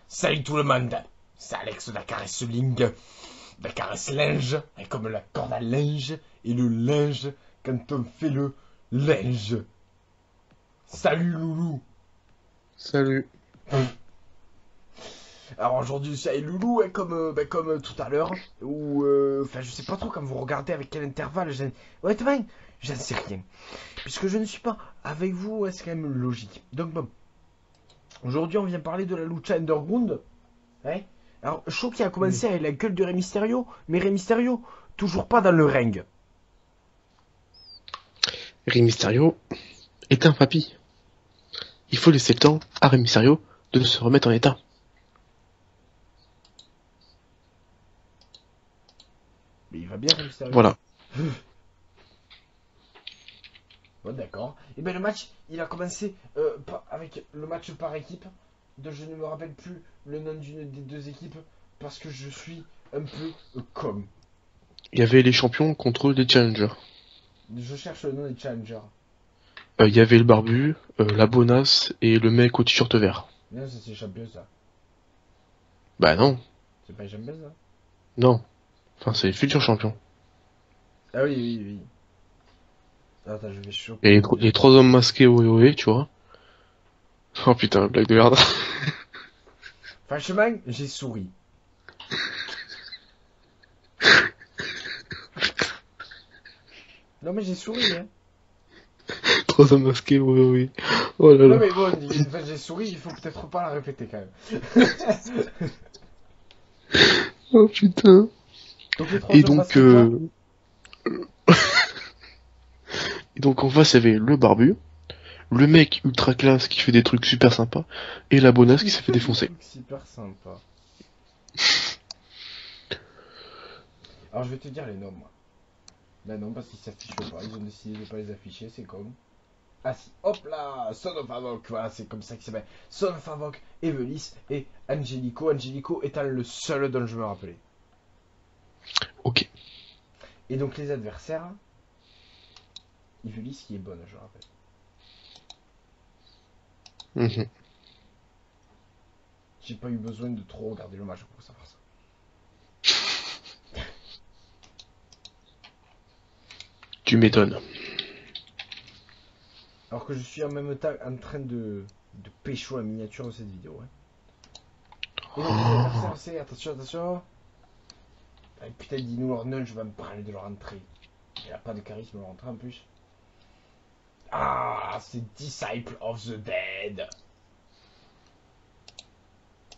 Salut tout le monde, c'est Alex de la caresse lingue, la caresse linge, et comme la corde à linge, et le linge quand on fait le linge. Salut loulou. Salut. Alors aujourd'hui c'est avec loulou, hein, comme tout à l'heure, ou enfin je sais pas trop quand vous regardez avec quel intervalle, honnêtement, j'en sais rien. Puisque je ne suis pas avec vous, c'est quand même logique. Donc bon, aujourd'hui on vient parler de la lucha underground. Ouais. Alors, je trouve qu'il a Mm. commencé avec la gueule de Rey Mysterio, mais Rey Mysterio, toujours pas dans le ring. Rey Mysterio est un papy. Il faut laisser le temps à Rey Mysterio de se remettre en état. Mais il va bien, Rey Mysterio. Voilà. Bon, d'accord. Et bien, le match, il a commencé avec le match par équipe, dont je ne me rappelle plus le nom d'une des deux équipes, parce que je suis un peu con. Il y avait les champions contre les challengers. Je cherche le nom des challengers. Il y avait le barbu, la bonasse et le mec au t-shirt vert. Non, ça c'est champion, ça. Bah non, C'est pas les champions, ça. non. Enfin, c'est les futurs champions. Ah oui, oui, oui. Attends, je vais Et choper les trois hommes masqués au OE, tu vois. Oh putain, blague de merde. Franchement, j'ai souri. Non, mais j'ai souri, hein. Trois hommes masqués au OE. Oh là Non là. mais bon, une fois que j'ai souri, il faut peut-être pas la répéter quand même. Oh putain. Donc les trois Et hommes donc, masqués quoi? et donc en face, il y avait le barbu, le mec ultra classe qui fait des trucs super sympas, et la bonasse qui Il s'est fait fait des défoncer. trucs super sympas. Alors je vais te dire les noms moi. Là non parce qu'ils s'affichent pas, ils ont décidé de pas les afficher, c'est comme. Ah si, hop là, Son of Havoc, voilà c'est comme ça qu'il s'appelle. Son of Havoc, Evelis et Angelico. Angelico étant le seul dont je me rappelais. Ok. Et donc les adversaires, Evelis qui est bonne je rappelle. Mhm. J'ai pas eu besoin de trop regarder le match pour savoir ça. Tu m'étonnes. Alors que je suis en même temps en train de pécho la miniature de cette vidéo. Hein. Et donc les adversaires, c'est attention, attention. Ah, putain, dis-nous leur nom, je vais me parler de leur entrée. Il a pas de charisme leur entrée en plus. Ah, c'est Disciple of the Dead.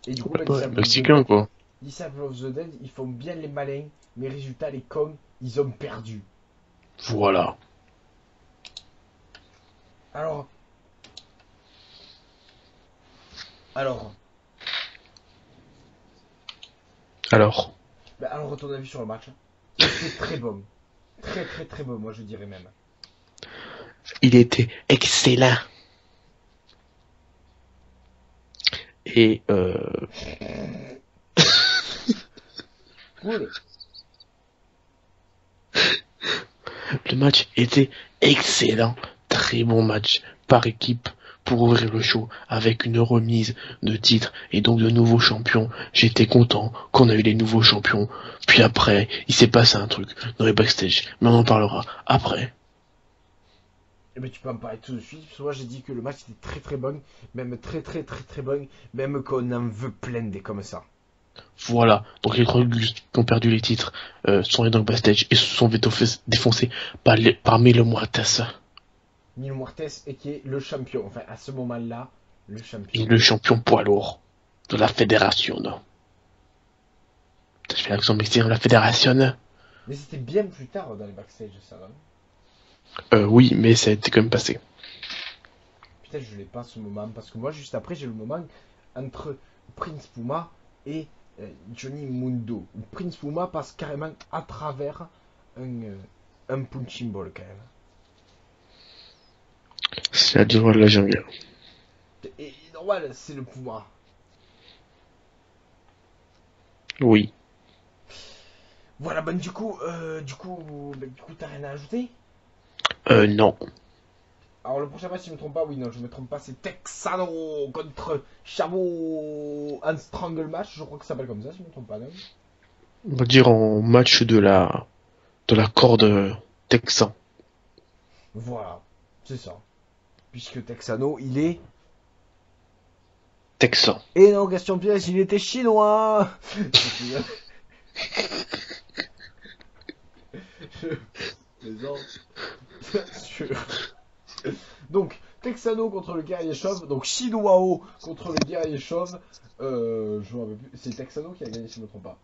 Et du coup, bah, Ouais, mexicain quoi. Disciple of the Dead, ils font bien les malins, mais résultat, les cons, ils ont perdu. Voilà. Alors, alors, Alors, alors, ton avis sur le match? Il était très bon. Très, très, très bon, moi je dirais même. il était excellent. Et Cool. le match était excellent. Très bon match par équipe pour ouvrir le show avec une remise de titres et donc de nouveaux champions. J'étais content qu'on a eu les nouveaux champions. Puis après, il s'est passé un truc dans les backstage. Mais on en parlera après. Eh ben, tu peux en parler tout de suite, parce que moi j'ai dit que le match était très très bon, même très très très très bon, même qu'on en veut plein des comme ça. Voilà. Donc les trois Gus qui ont perdu les titres sont allés dans le backstage et se sont défoncés par Milo Muertes. Neil Muertes et qui est le champion, enfin à ce moment-là, le Et champion. le champion poids lourd de la fédération. Non. Je fais l'accent mexicain de la fédération. Mais c'était bien plus tard dans les backstage ça, non? Oui, mais ça a été quand même passé. Putain, je l'ai pas ce moment, parce que moi juste après j'ai le moment entre Prince Puma et Johnny Mundo. Prince Puma passe carrément à travers un punching ball quand même. C'est la loi de la jungle. Et normal, c'est le Puma. Oui. Voilà, ben du coup, t'as rien à ajouter? Non. Alors le prochain match, si je me trompe pas, oui, non, je me trompe pas, c'est Texano contre Chavo, un strangle match, je crois que ça s'appelle comme ça, si je me trompe pas, non? On va dire en match de la corde texan. Voilà, c'est ça. Puisque Texano, il est... Texan. Et non, question piège, il était chinois. Je plaisante. Bien sûr. Donc, Texano contre le guerrier chauve. Donc, Chinoao contre le guerrier chauve. Je me rappelle plus. C'est Texano qui a gagné, si je ne me trompe pas.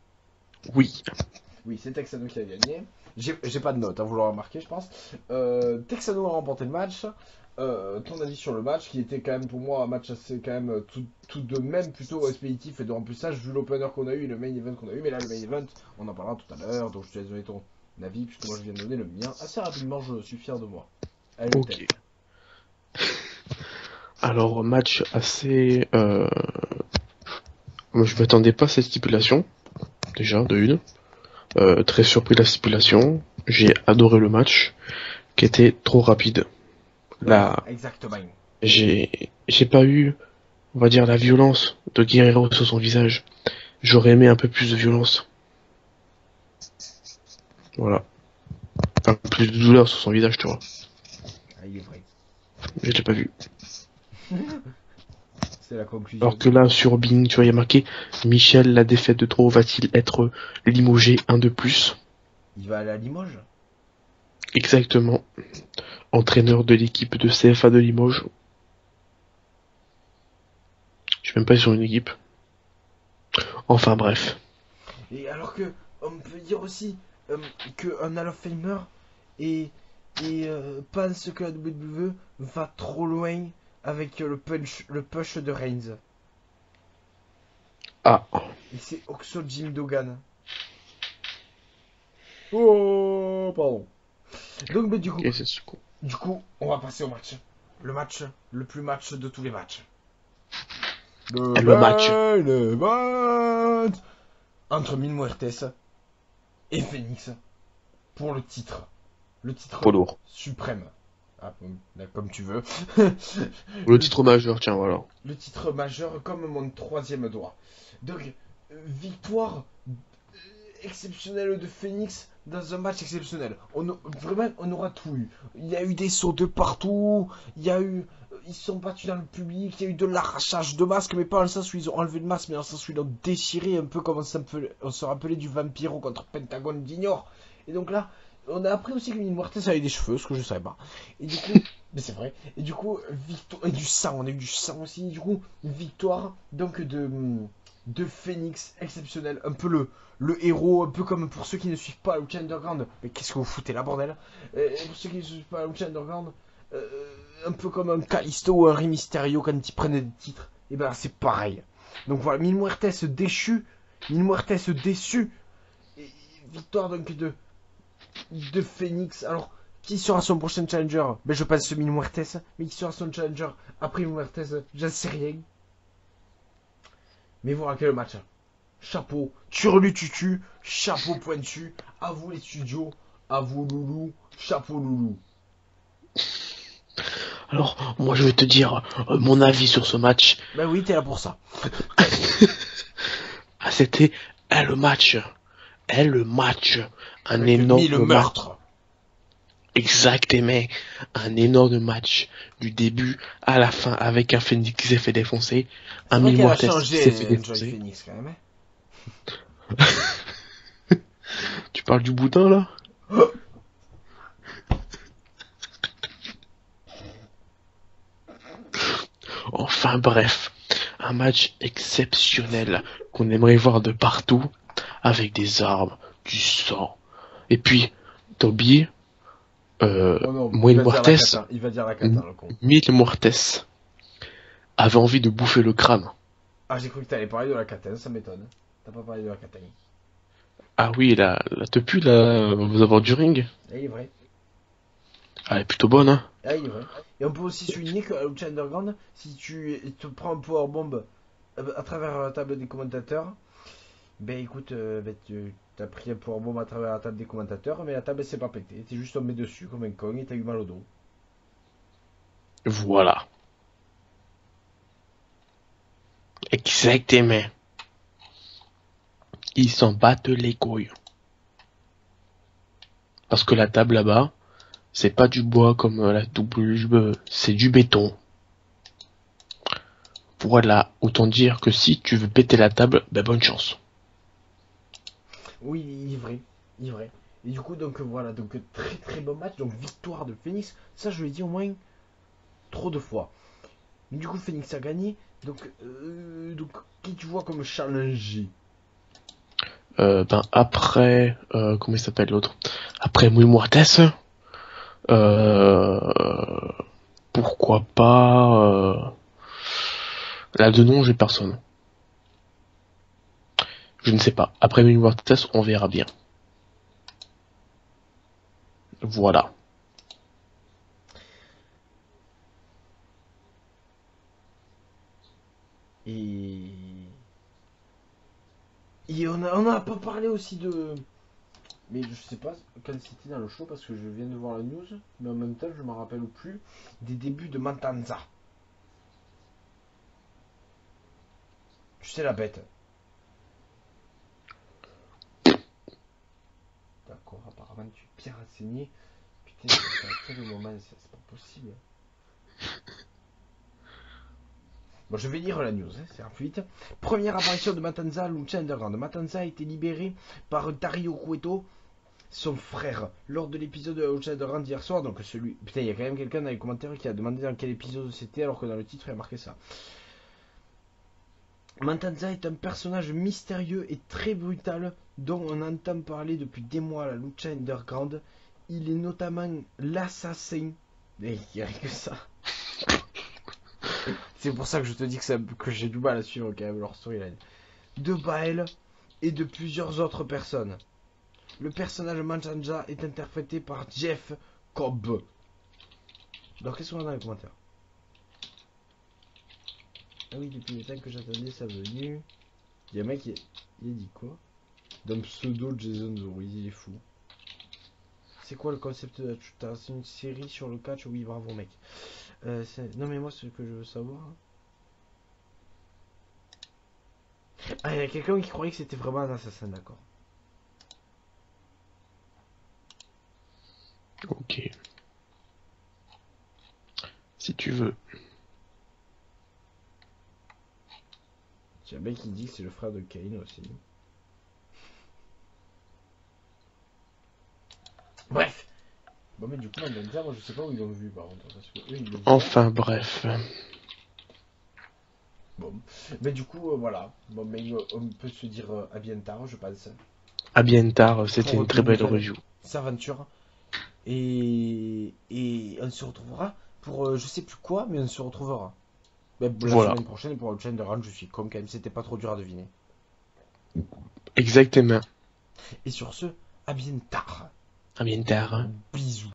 Oui. Oui, c'est Texano qui a gagné. J'ai pas de note, hein, vous l'aurez remarqué, je pense. Texano a remporté le match. Ton avis sur le match, qui était quand même pour moi un match assez quand même tout de même plutôt expéditif et de remplissage vu l'opener qu'on a eu et le main event qu'on a eu. Mais là, le main event, on en parlera tout à l'heure. Donc, je te laisse donner ton avis, puisque moi je viens de donner le mien assez rapidement. Je suis fier de moi. Allez, le Ok. thème. Alors, match assez... Moi, je m'attendais pas à cette stipulation. Déjà, de une. Très surpris de la stipulation. J'ai adoré le match, qui était trop rapide. Voilà, Là, exactement. j'ai pas eu, on va dire, la violence de Guerrero sur son visage. J'aurais aimé un peu plus de violence. Voilà. Enfin, plus de douleur sur son visage, tu vois. Ah, il est vrai. Je l'ai pas vu. C'est la conclusion. Alors que là, sur Bing, tu vois, il y a marqué Michel, la défaite de trop va-t-il être limogé un de plus? Il va aller à Limoges. Exactement. Entraîneur de l'équipe de CFA de Limoges. Je suis même pas sur une équipe. Enfin bref. Et alors que, on peut dire aussi qu'un Hall of Famer et, pense que la WWE va trop loin avec le push de Reigns. Ah. Et c'est Oxo Jim Dogan. Oh, pardon. Donc, mais Ok, c'est ce coup. du coup, on va passer au match. Le match, le plus match de tous les matchs. Le Le match. main event entre Mil Muertes et Phoenix pour le titre. Le Poids titre lourd. suprême. Ah, comme tu veux. Le le, titre majeur, tiens, voilà. le titre majeur comme mon troisième doigt. Donc, victoire exceptionnelle de Phoenix dans un match exceptionnel. Vraiment, on aura tout eu. Il y a eu des sauts de partout. Il y a eu. Ils se sont battus dans le public. Il y a eu de l'arrachage de masques, mais pas dans le sens où ils ont enlevé le masque, mais dans le sens où ils l'ont déchiré, un peu comme on se rappelait du Vampiro contre Pentagone d'Ignore. Et donc là, on a appris aussi que Mil Muertes avait des cheveux, ce que je savais pas. Et du coup, mais c'est vrai. Et du coup, victoire. Et du sang, on a eu du sang aussi. Du coup, victoire donc de Phoenix exceptionnel. Un peu le héros, un peu comme pour ceux qui ne suivent pas Lucha Underground. Mais qu'est-ce que vous foutez là, bordel? Pour ceux qui ne suivent pas Lucha Underground, un peu comme un Kalisto ou un Rey Mysterio quand ils prenaient des titres. Et ben c'est pareil. Donc voilà, Mil Muertes déchu, Mil Muertes déçu. Et victoire donc de Phoenix. Alors, qui sera son prochain challenger? Ben je pense Mil Muertes. Mais qui sera son challenger après Mil Muertes? J'en sais rien. Mais voilà quel match. Chapeau, turlututu, chapeau pointu, à vous les studios, à vous loulou, chapeau loulou. Alors, moi je vais te dire mon avis sur ce match. Ben oui, t'es là pour ça. Ah, c'était le match. Le match. Un Avec mille énorme match. meurtres. Exactement. Un énorme match. Du début à la fin avec un Phoenix qui s'est fait défoncer. C'est Un vrai Mil qu'elle a Muertes qui s'est fait changé, Enjoy défoncer. Phoenix, quand même. Tu parles du boudin là? Enfin bref. Un match exceptionnel qu'on aimerait voir de partout. Avec des armes, du sang. Et puis, t'as oublié Oh non, il Mil va dire la Muertes, cata. Il va dire la cata, le con. Mil Muertes avait envie de bouffer le crâne. Ah, j'ai cru que t'allais parler de la cata, ça m'étonne. T'as pas parlé de la cata. Ah oui, la tepu là, vous avoir du ring. Ah, il est vrai. Elle est plutôt bonne, hein. Ah, il est vrai. Et on peut aussi souligner que à Lucha Underground, si tu te prends un powerbomb à travers la table des commentateurs, ben écoute, tu as pris un powerbomb à travers la table des commentateurs, mais la table s'est pas pétée. T'es juste tombé dessus comme un con et t'as eu mal au dos. Voilà. Exactement. Ils s'en battent les couilles. Parce que la table là-bas, c'est pas du bois comme la double, c'est du béton. Voilà, autant dire que si tu veux péter la table, ben bonne chance. Oui, il est vrai, il est vrai. Et du coup, donc voilà, donc très très bon match, donc victoire de Phoenix. Ça, je l'ai dit au moins trop de fois. Mais du coup, Phoenix a gagné. Donc qui tu vois comme challenger? Ben après, comment il s'appelle l'autre? Après Muy Muertes, euh, pourquoi pas, là de nom j'ai personne. Je ne sais pas. Après Muy Muertes, on verra bien. Voilà. Et, et on a pas parlé aussi de. Mais je sais pas quand c'était dans le show parce que je viens de voir la news, mais en même temps je me rappelle plus des débuts de Matanza. Tu sais la bête. D'accord, apparemment tu es bien renseigné. Putain, c'est à quel moment c'est pas possible. Bon, je vais lire la news, hein, c'est rapide. Première apparition de Matanza à Lucha Underground. Matanza a été libéré par Dario Cueto, son frère, lors de l'épisode de Lucha Underground d'hier soir. Donc celui. Putain, il y a quand même quelqu'un dans les commentaires qui a demandé dans quel épisode c'était, alors que dans le titre il y a marqué ça. Matanza est un personnage mystérieux et très brutal dont on entend parler depuis des mois à la Lucha Underground. Il est notamment l'assassin. Et il n'y a que ça. C'est pour ça que je te dis que j'ai du mal à suivre quand même leur storyline. De Bael et de plusieurs autres personnes. Le personnage Matanza est interprété par Jeff Cobb. Donc qu'est-ce qu'on a dans les commentaires? Ah oui, depuis le temps que j'attendais sa venue. Il y a un mec qui il a dit quoi? D'un pseudo Jason Voorhees, il est fou. C'est quoi le concept de la. C'est une série sur le catch? Oui, bravo mec. Non mais moi ce que je veux savoir. Ah, il y a quelqu'un qui croyait que c'était vraiment un assassin, d'accord. Ok. Si tu veux. Il y a un mec qui dit que c'est le frère de Kane aussi. Bref. Bon mais du coup Mandanda, moi je sais pas où ils l'ont vu par contre. Parce que eux ils le voient. Enfin bref. Bon. Mais du coup voilà. Bon mais on peut se dire à bien tard je pense. À bien tard, c'était Pour une de très belle nouvelles review. aventures. Et on se retrouvera pour je sais plus quoi, mais on se retrouvera. Mais la Voilà. semaine prochaine pour le chaîne de Run, je suis con quand même, c'était pas trop dur à deviner. Exactement. Et sur ce, à bien tard. À bien tard. Bisous.